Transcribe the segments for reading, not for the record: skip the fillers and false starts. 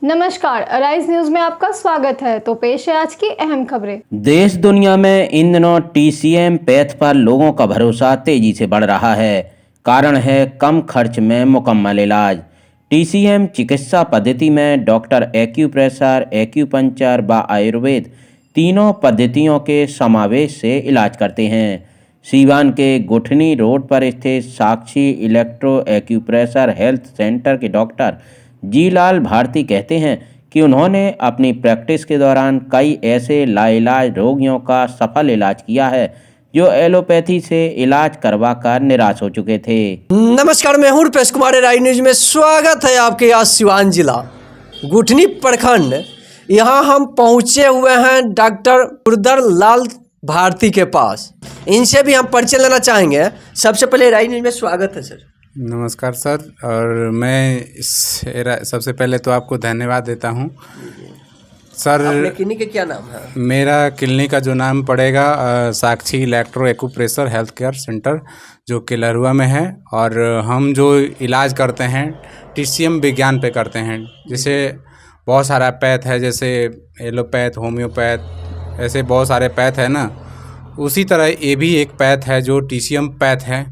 नमस्कार, arise news में आपका स्वागत है। तो पेश है आज की अहम खबरें। देश दुनिया में इन दिनों टीसीएम पैथ पर लोगों का भरोसा तेजी से बढ़ रहा है। कारण है कम खर्च में मुकम्मल इलाज। टीसीएम चिकित्सा पद्धति में डॉक्टर एक्यूप्रेशर, एक्यूपंक्चर व आयुर्वेद तीनों पद्धतियों के समावेश से इलाज करते हैं। सीवान के गुठनी रोड पर स्थित साक्षी इलेक्ट्रो एक्यूप्रेशर हेल्थ सेंटर के डॉक्टर जीलाल भारती कहते हैं कि उन्होंने अपनी प्रैक्टिस के दौरान कई ऐसे लाइलाज रोगियों का सफल इलाज किया है जो एलोपैथी से इलाज करवाकर निराश हो चुके थे। नमस्कार, मैं हूं रुपेश कुमार, राइज न्यूज में स्वागत है आपके। आज सिवान जिला गुठनी प्रखंड, यहां हम पहुंचे हुए हैं डॉक्टर जीलाल भारती के पास। इनसे भी हम परिचय लेना चाहेंगे। सबसे पहले राइज न्यूज में स्वागत है सर। नमस्कार सर, और मैं सबसे पहले तो आपको धन्यवाद देता हूं सर। अपने क्लिनिक का क्या नाम है? मेरा क्लिनिक का जो नाम पड़ेगा Sakshi electro acupressure health care centre, जो कि लरुआ में है। और हम जो इलाज करते हैं टीसीएम विज्ञान पे करते हैं। जैसे बहुत सारा पैथ है, जैसे एलोपैथ, होम्योपैथ, ऐसे बहुत सारे पैथ है ना। उसी तरह ये भी एक पैथ है जो टीसीएम पैथ है,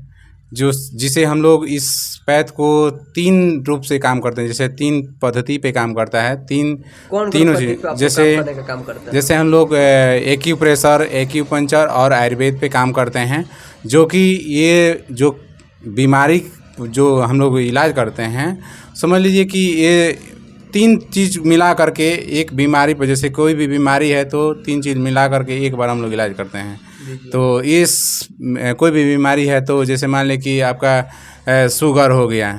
जिसे हम लोग इस पैथ को 3 रूप से काम करते हैं। जैसे 3 पद्धति पे काम करता है। तीनों चीज़, जैसे हम लोग एक्यूप्रेशर, एक्यूपंक्चर और आयुर्वेद पे काम करते हैं। जो कि ये जो बीमारी जो हम लोग इलाज करते हैं, समझ लीजिए कि ये 3 चीज़ मिला करके एक बीमारी पर, जैसे कोई भी बीमारी है तो 3 चीज़ मिला करके एक बार हम लोग इलाज करते हैं। तो इस कोई भी बीमारी है तो जैसे मान लें कि आपका शुगर हो गया,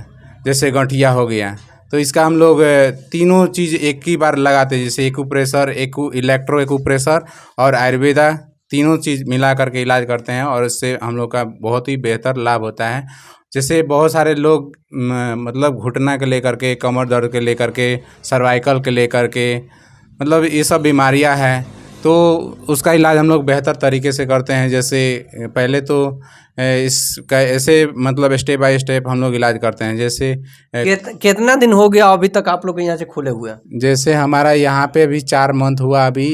जैसे गठिया हो गया, तो इसका हम लोग तीनों चीज़ एक ही बार लगाते हैं। जैसे एक्यूप्रेशर, इलेक्ट्रो एक्यूप्रेशर और आयुर्वेदा, तीनों चीज़ मिला करके इलाज करते हैं। और इससे हम लोग का बहुत ही बेहतर लाभ होता है। जैसे बहुत सारे लोग मतलब घुटना के लेकर के, कमर दर्द के लेकर के, सर्वाइकल के लेकर के, मतलब ये सब बीमारियां हैं, तो उसका इलाज हम लोग बेहतर तरीके से करते हैं। जैसे पहले तो इसका ऐसे मतलब स्टेप बाय स्टेप हम लोग इलाज करते हैं। जैसे कितना दिन हो गया अभी तक आप लोग यहाँ से खोले हुए? जैसे हमारा यहाँ पे अभी 4 मंथ हुआ अभी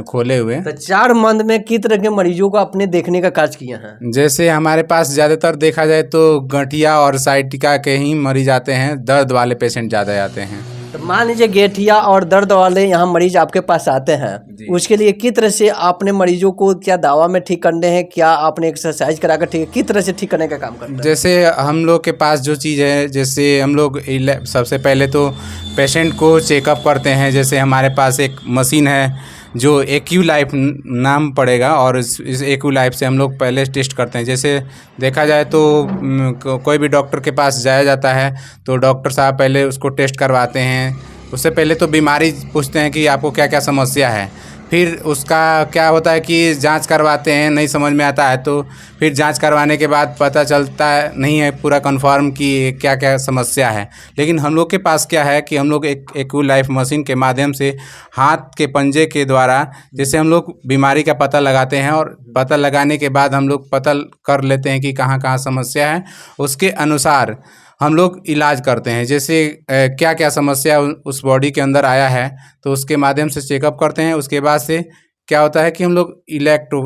खोले हुए। तो 4 मंथ में किस तरह के मरीजों को अपने देखने का कार्य किया है? जैसे हमारे पास ज़्यादातर देखा जाए तो गठिया और साइटिका के ही मरीज आते हैं, दर्द वाले पेशेंट ज़्यादा आते हैं। तो मान लीजिए गठिया और दर्द वाले यहाँ मरीज आपके पास आते हैं, उसके लिए किस तरह से आपने मरीजों को क्या दवा में ठीक करने हैं, क्या आपने एक्सरसाइज कराकर ठीक, किस तरह से ठीक करने का काम करते हैं? जैसे हम लोग के पास जो चीज़ है, जैसे हम लोग सबसे पहले तो पेशेंट को चेकअप करते हैं। जैसे हमारे पास एक मशीन है जो एक्यूलाइफ नाम पड़ेगा, और इस एक्यूलाइफ से हम लोग पहले टेस्ट करते हैं। जैसे देखा जाए तो कोई भी डॉक्टर के पास जाया जाता है तो डॉक्टर साहब पहले उसको टेस्ट करवाते हैं। उससे पहले तो बीमारी पूछते हैं कि आपको क्या क्या समस्या है। फिर उसका क्या होता है कि जांच करवाते हैं, नहीं समझ में आता है तो फिर जांच करवाने के बाद पता चलता नहीं है पूरा कंफर्म कि क्या क्या समस्या है। लेकिन हम लोग के पास क्या है कि हम लोग एक एक्यूलाइफ मशीन के माध्यम से हाथ के पंजे के द्वारा जैसे हम लोग बीमारी का पता लगाते हैं, और पता लगाने के बाद हम लोग पता कर लेते हैं कि कहाँ कहाँ समस्या है। उसके अनुसार हम लोग इलाज करते हैं। जैसे क्या क्या समस्या उस बॉडी के अंदर आया है तो उसके माध्यम से चेकअप करते हैं। उसके बाद से क्या होता है कि हम लोग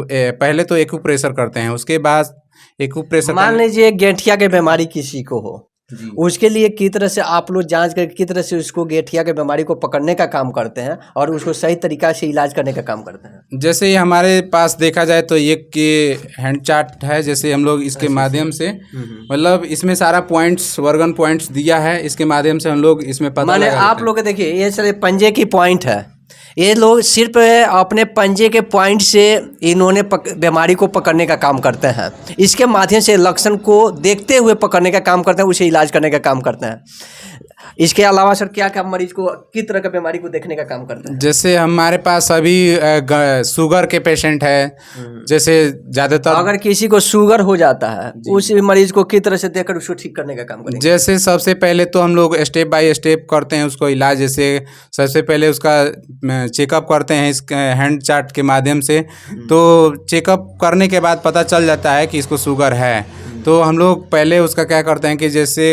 पहले तो एक्यूप्रेशर करते हैं। उसके बाद एक्यूप्रेशर, मान लीजिए गठिया की बीमारी किसी को हो, उसके लिए किस तरह से आप लोग जांच करके किस तरह से उसको गठिया की बीमारी को पकड़ने का काम करते हैं और उसको सही तरीका से इलाज करने का काम करते हैं? जैसे हमारे पास देखा जाए तो ये हैंड चार्ट है। जैसे हम लोग इसके माध्यम से मतलब इसमें सारा पॉइंट्स, वर्गन पॉइंट्स दिया है। इसके माध्यम से हम लोग इसमें पता माने आप लोग देखिए, ये सारे पंजे की पॉइंट है। ये लोग सिर्फ अपने पंजे के पॉइंट से इन्होंने बीमारी को पकड़ने का काम करते हैं। इसके माध्यम से लक्षण को देखते हुए पकड़ने का काम करते हैं, उसे इलाज करने का काम करते हैं। इसके अलावा सर क्या क्या मरीज को किस तरह का बीमारी को देखने का काम करते हैं? जैसे हमारे पास अभी शुगर के पेशेंट है, जैसे ज़्यादातर अगर किसी को शुगर हो जाता है उस मरीज को किस तरह से देखकर उसको ठीक करने का काम करेंगे? जैसे सबसे पहले तो हम लोग स्टेप बाय स्टेप करते हैं उसको इलाज। जैसे सबसे पहले उसका चेकअप करते हैं इस हैंड चार्ट के माध्यम से। तो चेकअप करने के बाद पता चल जाता है कि इसको शुगर है। तो हम लोग पहले उसका क्या करते हैं कि जैसे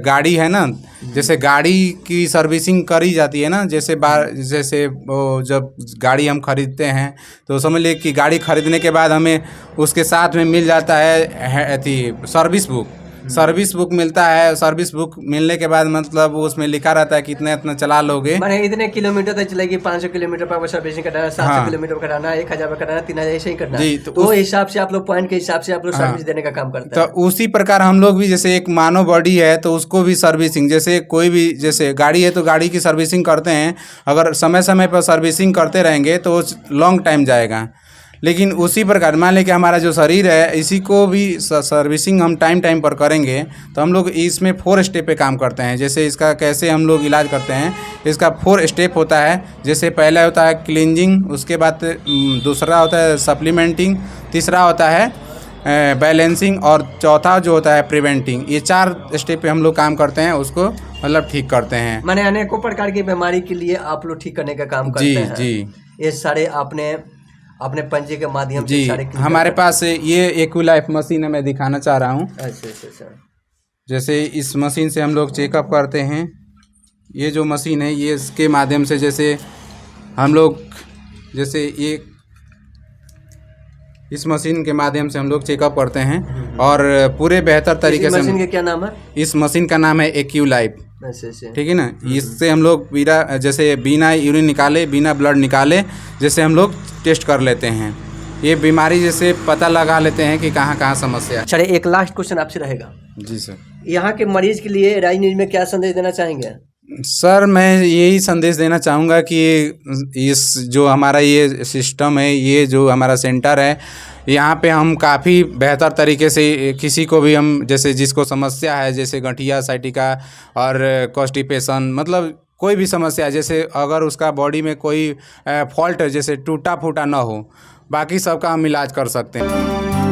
गाड़ी है ना, जैसे गाड़ी की सर्विसिंग करी जाती है ना, जैसे वो जब गाड़ी हम खरीदते हैं तो समझ लीजिए कि गाड़ी खरीदने के बाद हमें उसके साथ में मिल जाता है सर्विस बुक मिलता है। सर्विस बुक मिलने के बाद मतलब उसमें लिखा रहता है कि इतना चला लोगे, माने इतने किलोमीटर तक चलेगी, 500 किलोमीटर पर सर्विसिंग कराना, 700 किलोमीटर कराना, 1000 पर कराना, 3000 ऐसे ही करना जी। तो उस हिसाब से आप लोग पॉइंट के हिसाब से आप लोग सर्विस देने का काम करते हैं। तो उसी प्रकार हम लोग भी, जैसे एक मानव बॉडी है तो उसको भी सर्विसिंग, जैसे कोई भी जैसे गाड़ी है तो गाड़ी की सर्विसिंग करते हैं। अगर समय समय पर सर्विसिंग करते रहेंगे तो लॉन्ग टाइम जाएगा। लेकिन उसी प्रकार मान लें कि हमारा जो शरीर है इसी को भी सर्विसिंग हम टाइम पर करेंगे। तो हम लोग इसमें 4 स्टेप पे काम करते हैं। जैसे इसका कैसे हम लोग इलाज करते हैं, इसका 4 स्टेप होता है। जैसे पहला होता है क्लींजिंग, उसके बाद दूसरा होता है सप्लीमेंटिंग, तीसरा होता है बैलेंसिंग और चौथा जो होता है प्रिवेंटिंग। ये 4 स्टेप पे हम लोग काम करते हैं, उसको मतलब ठीक करते हैं। माने अनेकों प्रकार की बीमारी के लिए आप लोग ठीक करने का काम करते हैं। जी। ये सारे अपने पंजे के माध्यम से जी। सारे हमारे पास ये एक्यूलाइफ मशीन है, मैं दिखाना चाह रहा हूँ। अच्छा। जैसे इस मशीन से हम लोग चेकअप करते हैं। ये जो मशीन है ये इसके माध्यम से जैसे हम लोग जैसे ये इस मशीन के माध्यम से हम लोग चेकअप करते हैं और पूरे बेहतर तरीके से। मशीन का क्या नाम है? इस मशीन का नाम है एक्यूलाइफ। अच्छा। ठीक है ना। इससे हम लोग बिना यूरिन निकाले, बिना ब्लड निकाले जैसे हम लोग टेस्ट कर लेते हैं। ये बीमारी जैसे पता लगा लेते हैं कि कहाँ कहाँ समस्या है। चलिए एक लास्ट क्वेश्चन आपसे रहेगा। जी सर। यहाँ के मरीज के लिए राज न्यूज में क्या संदेश देना चाहेंगे? सर मैं यही संदेश देना चाहूँगा कि इस जो हमारा ये सिस्टम है, ये जो हमारा सेंटर है, यहाँ पे हम काफ़ी बेहतर तरीके से किसी को भी हम जैसे जिसको समस्या है, जैसे गठिया, साइटिका और कॉन्स्टिपेशन, मतलब कोई भी समस्या है, जैसे अगर उसका बॉडी में कोई फॉल्ट जैसे टूटा फूटा ना हो, बाकी सबका हम इलाज कर सकते हैं।